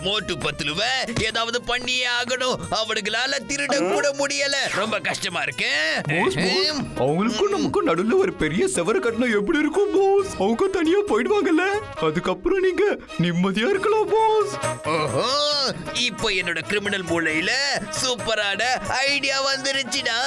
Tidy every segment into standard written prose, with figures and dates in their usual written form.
மோட்டு பத்துலுவ ஏதாவது பண்ணியே ஆகணும். அவனுங்களால திருட கூட முடியல. ரொம்ப கஷ்டமா இருக்கு. அவங்களுக்கும் நமக்கும் நடுவுல ஒரு பெரிய செவரு கட்டினா எப்படி இருக்கும் போஸ்? அவங்க தனியா போயிடுவாங்கல்ல, அதுக்கப்புறம் நீங்க நிம்மதியா இருக்கலாம் போஸ். ஓஹோ, இப்போ என்னோட கிரிமினல் மூளையில சூப்பரான ஐடியா வந்துருச்சுடா.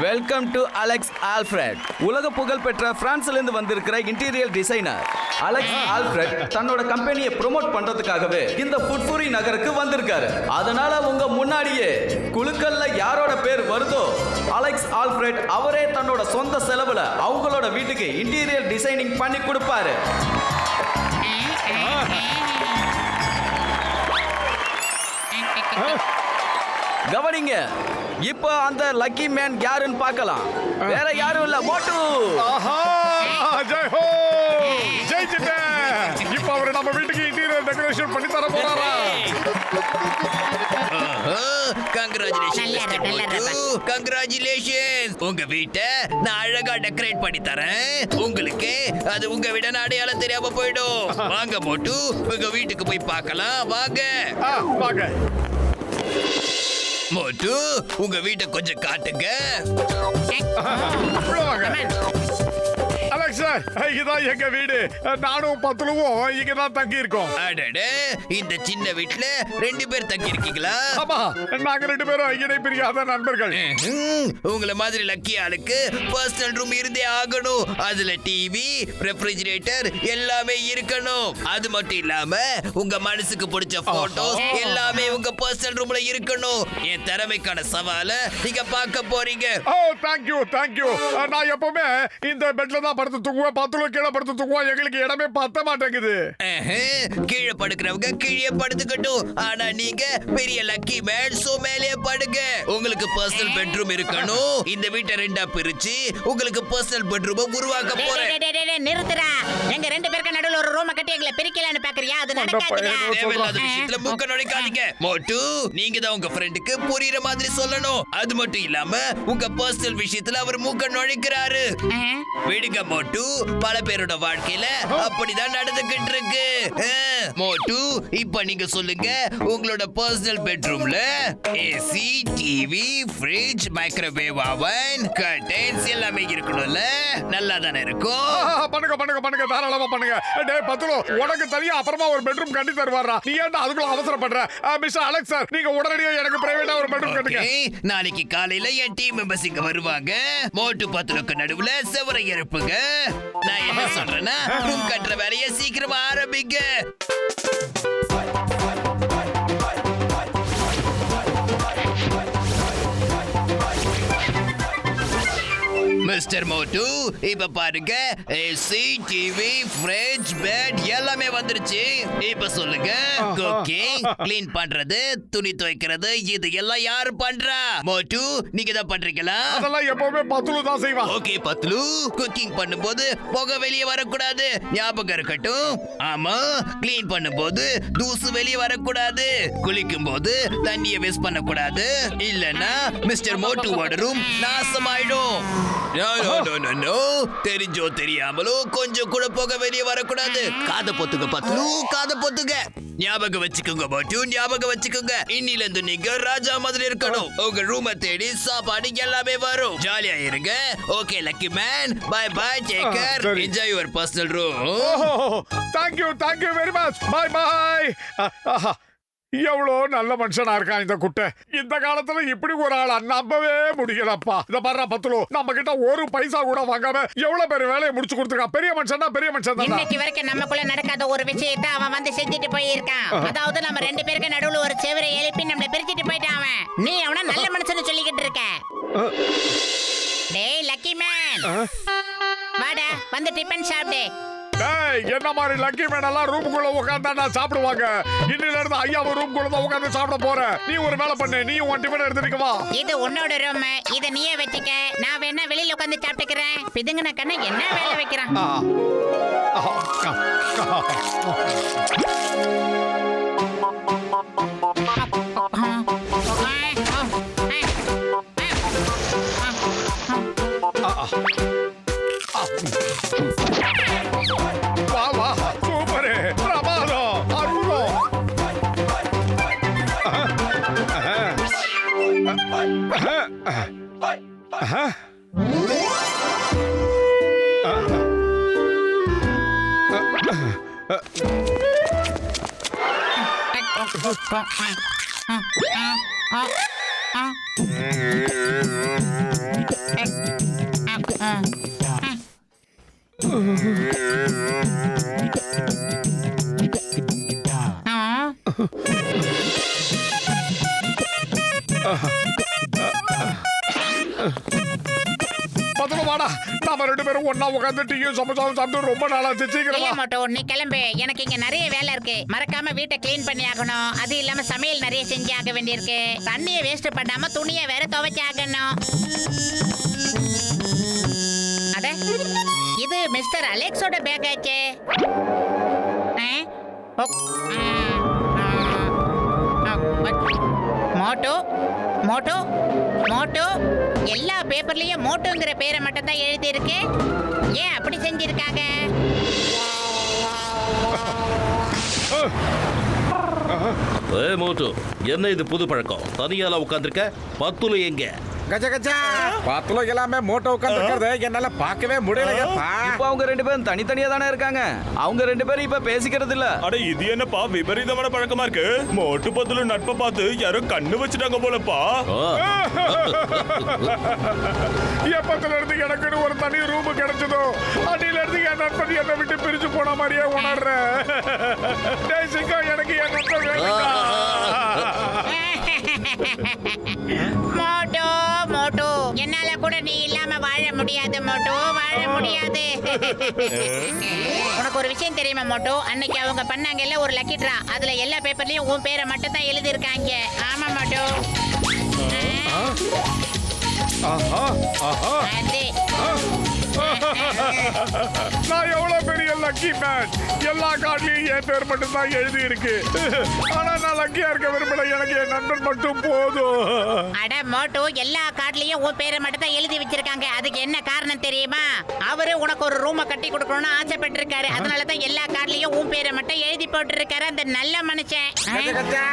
Welcome to Alex Alfred. உலக புகழ் பெற்ற பிரான்ஸ்ல இருந்து வந்திருக்கிற இன்டீரியர் டிசைனர் அலெக்ஸ் ஆல்ஃபிரட் தன்னோட கம்பெனியை ப்ரோமோட் பண்றதுக்காகவே இந்த ஃபுட்ஃபுரி நகருக்கு வந்திருக்காரு. அதனால உங்க முன்னாடியே குழுக்கள்ல யாரோட பேர் வருதோ அலெக்ஸ் ஆல்ஃபிரட் அவரே தன்னோட சொந்த செலவுல அவங்களோட வீட்டுக்கு இன்டீரியர் டிசைனிங் பண்ணி கொடுப்பாரு. கவனிங்க, இப்போ அந்த லக்கி மேன் யாருன்னு பார்க்கலாம். வேற யாரும் இல்ல, மோட்டு. ஜெய் ஹோ, ஜெயிச்சிட்டேன். இப்போ அவரு நம்ம வீட்டுக்கு இன்டீரியர் டெக்கரேஷன் பண்ணி தர போறாரா? கங்க்ராச்சுலேஷன். உங்க வீட்டை நான் அழகா டெக்கரேட் பண்ணி தரேன். உங்களுக்கு அது உங்க வீட அடையாளம் தெரியாம போயிடும். வாங்க மோட்டு, உங்க வீட்டுக்கு போய் பார்க்கலாம். வாங்க வாங்க மோட்டு, உங்க வீட்டை கொஞ்சம் காட்டுங்க. அலெக்ஸ் சார், இதான் எங்க வீடு. நானும் பத்துலுவும் இங்கதான் தங்கி இருக்கோம். அடடே, இந்த சின்ன வீட்டுல 2 பேர் தங்கி இருக்கீங்களா? ஆமா, நாங்க 2 பேரும் இணை பிரியாத நண்பர்கள். உங்களை மாதிரி லக்கி ஆளுக்கு பர்சனல் ரூம் இருந்தே ஆகணும். அதுல டிவி, ரெஃப்ரிஜரேட்டர் எல்லாமே இருக்கணும். அது மட்டும் இல்லாம உங்க மனசுக்கு பிடிச்ச போட்டோஸ் எல்லாமே உங்க பர்சனல் ரூம்ல இருக்கணும். என் திறமைக்கான சவால நீங்க பார்க்க போறீங்க. ஓ, தேங்க்யூ தேங்க்யூ. நான் எப்பவுமே இந்த பெட்ல தான் படுத்து தூங்குவேன். பத்துல கீழே படுத்து தூங்குவேன். எங்களுக்கு இடமே பத்த மாட்டேங்குது. கீழே படுக்கிறவங்க கீழே படுத்துக்கட்டும். ஆனா நீங்க பெரிய லக்கி மேன், சோ மேலே படுங்க. உங்களுக்கு பர்சனல் பெட்ரூம் இருக்கணும். இந்த வீட்டை 2ஆ பிரிச்சு உங்களுக்கு பர்சனல் பெட்ரூம் உருவாக்க போறேன். நிறுத்துறா. எங்க 2 பேருக்கு நடுவுல ஒரு ரூம் கட்டி எங்களை பிரிக்கலாம்னு பாக்குறியா? அது நடக்காதுடா. தேவையில்லாத விஷயத்துல மூக்க நுழைக்காதீங்க. மோட்டு, நீங்க தான் உங்க ஃப்ரெண்டுக்கு புரியுற மாதிரி சொல்லணும். அது மட்டும் இல்லாம உங்க பர்சனல் விஷயத்துல அவர் மூக்க நுழைக்கிறாரு. விடுங்க மோட்டு, பல பேரோட வாழ்க்கையில அப்படிதான் நடந்துகிட்டு இருக்கு. மோட்டு, இப்ப நீங்க சொல்லுங்க, உங்களோட பர்சனல் பெட்ரூம்ல AC, TV, fridge, microwave oven, curtains எல்லாமே இருக்கணும்ல? நல்லா தானே இருக்கும். பண்ணுங்க பண்ணுங்க பண்ணுங்க, தாராளமா பண்ணுங்க. டேய் பத்துலு, உனக்கு தனியா அப்புறமா ஒரு பெட்ரூம் கட்டி தருவாரா? நீ ஏன்டா அதுக்குள்ள அவசரப்படுற? மிஸ்டர் அலெக்ஸ் சார், நீங்க உடனடியா எனக்கு பிரைவேட்டா ஒரு பெட்ரூம் கட்டுங்க. நாளைக்கு காலையில என் டீம் மெம்பர்ஸ் இங்க வருவாங்க. மோட்டு பத்துலுக்கு நடுவுல செவரை எழுப்புங்க. நான் என்ன சொல்றேன்னா, ரூம் கட்டுற வேலையை சீக்கிரமா ஆரம்பிங்க. மிஸ்டர் மோட்டு, இப்ப பாருங்க, ஏசி, டிவி, ஃப்ரிட்ஜ், பெட் எல்லாமே வந்துருச்சு. இப்ப சொல்லுங்க, குக்கிங், க்ளீன் பண்றது, துணி துவைக்கிறது, இது எல்லாம் யாரு பண்றா? மோட்டு, நீங்க தான் பண்றீங்களா? அதெல்லாம் எப்பவுமே பத்துலு தான் செய்வா. ஓகே பத்லு, குக்கிங் பண்ணும்போது புகை வெளியே வரக்கூடாது, ஞாபகம் இருக்கட்டும். ஆமா, க்ளீன் பண்ணும்போது தூசு வெளியே வரக்கூடாது. குளிக்கும் போது தண்ணியை வேஸ்ட் பண்ணக்கூடாது. இல்லனா மிஸ்டர் மோட்டுவோட ரூம் நாசமாயிடும். தெரிஞ்சோ தெரியாமலோ கொஞ்சம் கூட புகை வெளியே வரக்கூடாது. காதை பொத்துங்க பத்லு, காதை பொத்துங்க. ஞாபகம் வச்சுக்கோங்க மோட்டு, ஞாபகம் வச்சுக்கோங்க. இன்னில இருந்து நீங்க ராஜா மாதிரி இருக்கணும். உங்க ரூமை தேடி சாப்பாடு எல்லாமே வரும். ஜாலியா இருங்க. Okay lucky man, bye bye, take care, enjoy your personal room. Thank you very much. Bye bye. எவ்வளோ நல்ல மனுஷனா இருக்கான் இந்த குட்டை. இந்த காலத்துல இப்படி ஒரு ஆளா நம்பவே முடியலப்பா. இத பாரு பத்துலு, நம்ம கிட்ட ஒரு பைசா கூட வாங்காம எவ்வளவு பேர் வேலையை முடிச்சு கொடுத்துருக்கான். பெரிய மனுஷன் தான், பெரிய மனுஷன் தான். இன்னைக்கு வரைக்கும் நமக்குள்ள நடக்காத ஒரு விஷயத்தை அவன் வந்து செஞ்சுட்டு போயிருக்கான். அதாவது நம்ம 2 பேருக்கு நடுவுல ஒரு செவரை எழுப்பி நம்மள பிரிச்சுட்டு போயிட்டான் அவன். நீ அவன நல்ல மனுஷன்னு சொல்லிக்கிட்டு இருக்க. டேய் லக்கி மேன், வாடா வந்து டிபன் சாப்பிடு. என்ன மாதிரி லக்கி மேன் எல்லாம் ரூமுக்குள்ள உட்கார்ந்தா சாப்பிடுவாங்க. இன்னில இருந்து ஐயா ரூமுக்குள்ள தான் உட்கார்ந்து சாப்பிட போறேன். நீ ஒரு வேலை பண்ணு, நீ உன் டிபன் எடுத்துட்டு வா. இது உன்னோட ரூம், இத நீயே வெச்சுக்க. நான் வேணா வெளியில உட்கார்ந்து சாப்பிட்டுக்கிறேன். பிதுங்கன கண்ண என்ன வேலை வைக்கிறான்? வா வா சூப்பரு பிரமாதம் அற்புதம். பத்திரம் வாடா, நாம ரெண்டு பேரும் ஒண்ணா உட்காந்து டீயும் சமோசாவும் சாப்பிட்டு ரொம்ப நாளாச்சு. இல்ல சீக்கிரமா மோட்டோ, நீ கிளம்பு. எனக்கு இங்க நிறைய வேலை இருக்கு. மறக்காம வீட்டை க்ளீன் பண்ணி ஆகணும். அது இல்லாம சமையல் நிறைய செஞ்சு ஆக வேண்டியிருக்கு. தண்ணிய வேஸ்ட் பண்ணாம துணியை வேற துவைச்சு ஆகணும். அட, இது மிஸ்டர் அலெக்ஸோட பேக் ஆச்சே. மோட்டோ மோட்டோ மோட்டோ, எல்லா பேப்பர்லயும் மோட்டோங்கிற பேரை மட்டும் தான் எழுதி இருக்கு. ஏன் அப்படி செஞ்சிருக்காங்க? மோட்டு, என்ன இது புது பழக்கம்? தனியால உட்கார்ந்திருக்க? பத்துல எங்க? கஜ கஜா பாத்துல எல்லாமே மோட்டோ உட்கார்ந்து என்னால பார்க்கவே முடியலப்பா. இப்போ அவங்க ரெண்டு பேரும் தனித்தனியா தானே இருக்காங்க. அவங்க ரெண்டு பேரும் இப்ப பேசிக்கிறது இல்ல. அட இது என்னப்பா விபரீதமான பழக்கமா இருக்கு? மோட்டு பத்துல நட்பை பார்த்து யாரோ கண்ணு வச்சுட்டாங்க போலப்பா. எப்பத்துல இருந்து எனக்குன்னு ஒரு தனி ரூம் கிடைச்சதோ அன்னில இருந்து என் நண்பன் என்னை விட்டு பிரிச்சு போன மாதிரியே உணர்றேன். டேய் சிங்கம், எனக்கு என் நண்பன் வேணும்டா. மோட்டோ மோட்டோ, என்னால கூட நீ இல்லாம வாழ முடியாது மோட்டோ, வாழ முடியாது. உனக்கு ஒரு விஷயம் தெரியுமா மோட்டோ? அன்னைக்கு அவங்க பண்ணாங்கல்ல ஒரு லக்கி டிரா, அதுல எல்லா பேப்பர்லயும் உன் பேரை மட்டும் தான் எழுதி இருக்காங்க. ஆமா மோட்டோ. அது நான் எவ்வளவு பெரிய லக்கி மேன். எல்லா கார்ட்லயும் என் பேர் மட்டும் தான் எழுதி இருக்கு. ஆனா நான் லக்கியா இருக்க விரும்பல. எனக்கு என் நண்பன் மட்டும் போதும். அட மோட்டோ, எல்லா கார்ட்லயும் உன் பேரை மட்டும் தான் எழுதி வச்சிருக்காங்க. அதுக்கு என்ன காரணம் தெரியுமா? அவரு உனக்கு ஒரு ரூமை கட்டி கொடுக்கணும்னு ஆசைப்பட்டிருக்காரு. அதனாலதான் எல்லா கார்ட்லயும் உன் பேரை மட்டும் எழுதி போட்டிருக்காரு அந்த நல்ல மனுஷன். கஜ கஜா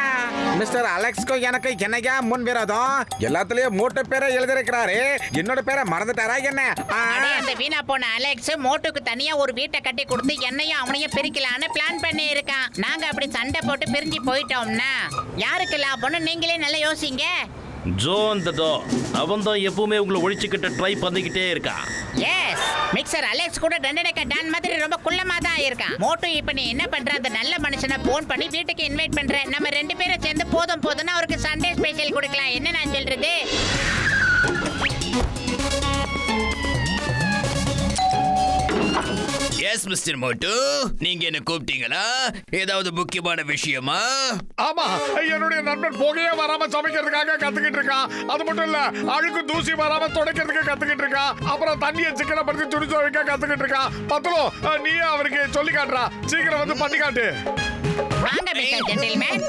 மிஸ்டர் அலெக்ஸ்க்கு எனக்கு என்னையா முன் விரோதம்? எல்லாத்துலயும் மோட்டோ பேரை எழுதிருக்கிறாரு, என்னோட பேரை மறந்துட்டாரா என்ன? அடே, அந்த வீணா போன அலெக்ஸ் மோட்டுக்கு தனியா ஒரு வீட்டை கட்டி கொடுத்து என்னையும் அவனையும் பிரிக்கலான்னு பிளான் பண்ணி இருக்கான். நாங்க அப்படி சண்டை போட்டு பிரிஞ்சு போயிட்டோம்னா யாருக்கு லாபம்னு நீங்களே நல்லா யோசிங்க. ஜோன் த டோ, அவன் தான் எப்பவுமே உங்களை ஒழிச்சுக்கிட்ட ட்ரை பண்ணிக்கிட்டே இருக்கான். எஸ், மிக்சர் அலெக்ஸ் கூட டண்டனக்க டான் மாதிரி ரொம்ப குள்ளமா தான் இருக்கான். மோட்டு, இப்ப நீ என்ன பண்ற? அந்த நல்ல மனுஷனை போன் பண்ணி வீட்டுக்கு இன்வைட் பண்ற. நம்ம ரெண்டு பேரும் சேர்ந்து போதும் போதும்னு அவருக்கு சண்டே ஸ்பெஷல் கொடுக்கலாம். என்ன நான் சொல்றது? எஸ் மிஸ்டர் மோட்டு, நீங்க என்ன கூப்பிட்டீங்களா? ஏதாவது முக்கியமான விஷயமா? ஆமா, என்னுடைய நண்பன் புகையே வராம சமைக்கிறதுக்காக கத்துக்கிட்டு இருக்கான். அது மட்டும் இல்ல, அழுக்கு தூசி வராம துடைக்கிறதுக்கு கத்துக்கிட்டு இருக்கான். அப்புறம் தண்ணியை சிக்கனப்படுத்தி துணி துவைக்க கத்துக்கிட்டு இருக்கான். பத்துலோ, நீ அவருக்கு சொல்லி காட்டுறா. சீக்கிரம் வந்து பண்ணி காட்டு. வாங்க மிஸ்டர் ஜென்டில்மேன்.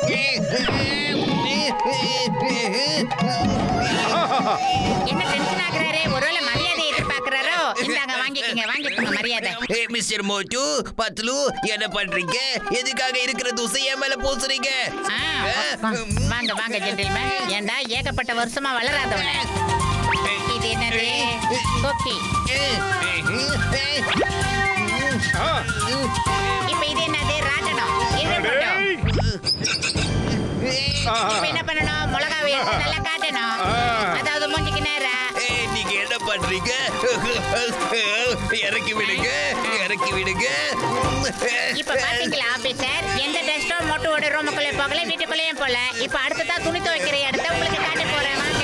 என்ன டென்ஷன் ஆகுறாரு? ஒருவேளை மரியாதை எதிர்பார்க்கிறாரோ? இந்தாங்க, வாங்கிக்கங்க வாங்கிக்கோங்க மரியாதை. மிஸ்டர் மோட்டு, பத்லு, என்ன பண்றீங்க? எதுக்காக இருக்கிற தூசை என் மேல பூசுறீங்க? வாங்க வாங்க ஜென்டில்மேன். ஏண்டா ஏகப்பட்ட வருஷமா வளராதவன. இது என்னது? கொக்கி. இப்ப இது என்னது? ராட்டனம். இது போட்டோம். இப்ப என்ன பண்ணணும்? மிளகாவை எடுத்து நல்லா காட்டணும். அதாவது மூஞ்சிக்கு நேரா. நீங்க என்ன பண்றீங்க? இறக்கி விடுங்க, இறக்கி விடுங்க. இப்ப பாத்தீங்களா ஆபீசர்? எந்த டெஸ்டோ மோட்டோட ரூமுக்குள்ளே போகல, வீட்டுக்குள்ளேயும் போல. இப்ப அடுத்ததா துணி துவைக்கிற இடத்த உங்களுக்கு காட்ட போறேன். வாங்க.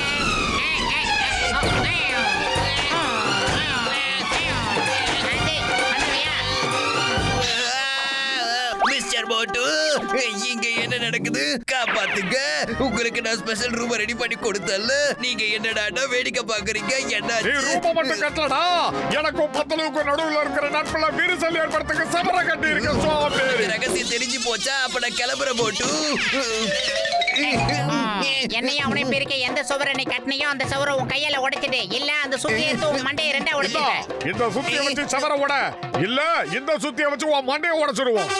மிஸ்டர் மோட்டு இங்க என்ன நடக்குது காப்பாத்துங்க உங்களுக்கு நான் ஸ்பெஷல் ரூம் ரெடி பண்ணி கொடுத்தல்ல நீங்க என்னடா வேடிக்கை பாக்குறீங்க நீ என்ன ரூப மட்டும் கட்டலடா எனக்கும் பத்தலுக்கும் நடுவுல இருக்கிற நட்புல விரிசல் ஏற்படுத்துக்கு சவர கட்டி இருக்க சோம்பேறி ரகசியம் தெரிஞ்சு போச்சா அப்ப நான் கிளம்புற மோட்டு என்னையும் அவனையும் பிரிக்க எந்த சுவரை நீ கட்டினியோ அந்த சுவரை உன் கையால உடைச்சிடு இல்ல அந்த சுத்தி எடுத்து உன் மண்டையை ரெண்டா உடைச்சிடு இந்த சுத்திய வச்சு சவர உட இல்ல இந்த சுத்திய வச்சு உன் மண்டையை உடைச்சிடுவோம்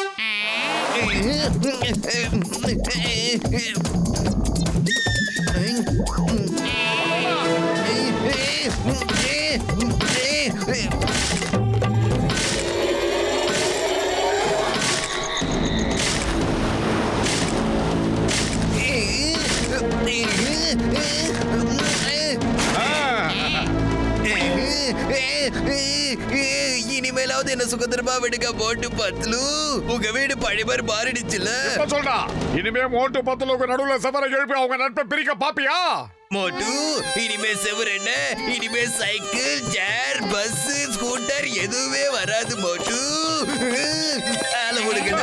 இனிமேலாவது என்ன சுதந்திரமா விடுங்க போட்டு பத்லு உங்க வீடு பழைய மாறிடுச்சுல என்ன சொல்றா இனிமே மோட்டு பத்தலுக்கு நடுவுல சவர எழுப்பி அவங்க நட்பை பிரிக்க பாப்பியா மோட்டு இனிமே செவர் என்ன இனிமே சைக்கிள் சேர் பஸ் ஸ்கூட்டர் எதுவுமே வராது மோட்டு ஆள விடுங்க